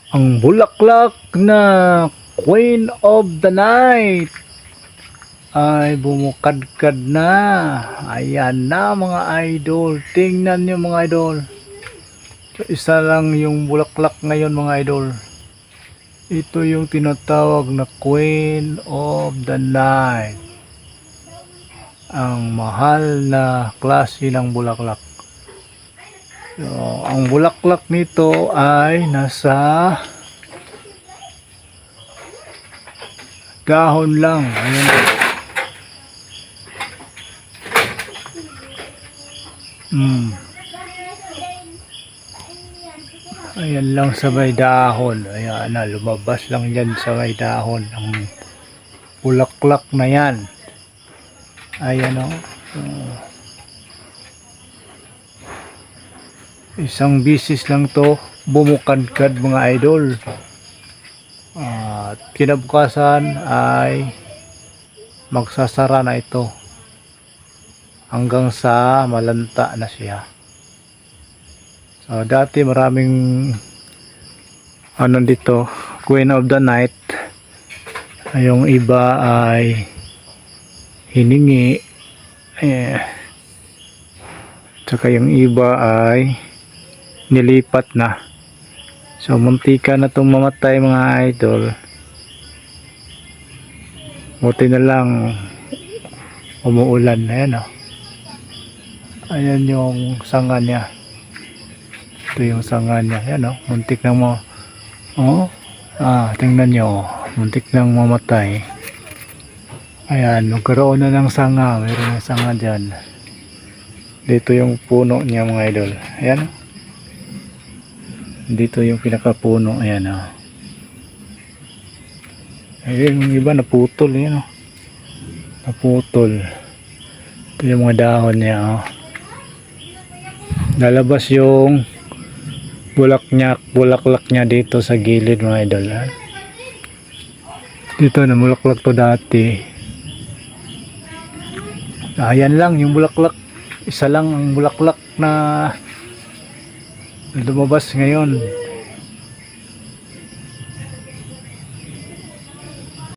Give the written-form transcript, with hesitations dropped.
Ang bulaklak na Queen of the Night ay bumukadkad na. Ayan na mga idol. Tingnan nyo mga idol. Isa lang yung bulaklak ngayon mga idol. Ito yung tinatawag na Queen of the Night. Ang mahal na klase ng bulaklak. So, ang bulaklak nito ay nasa dahon lang. Ayan. Ayan lang sa may dahon. Ayan na, lumabas lang dyan sa may dahon ang bulaklak na yan. Ayan o. Isang bisis lang to bumukadkad mga idol. At kinabukasan ay magsasara na ito hanggang sa malanta na siya. So dati maraming dito Queen of the Night. Yung iba ay hiningi, tsaka yung iba ay nilipat na. So muntika na itong mamatay mga idol. Buti na lang umuulan. Ayan o. Ayan yung sanga niya. Ito yung sanga niya. Ayan o. Muntik nang tingnan nyo. Muntik nang mamatay. Ayan. Magkaroon na ng sanga. Mayroon ng sanga dyan. Dito yung puno niya mga idol. Ayan o. Dito yung pinakapuno. Ayan o. Ayan yung iba naputol. Ayan o. Naputol. Ito yung mga dahon niya o. Lalabas yung bulaklak niya dito sa gilid mga idol. Ha? Dito na bulaklak to dati. Ayan lang yung bulaklak. Isa lang ang bulaklak na lumabas ngayon.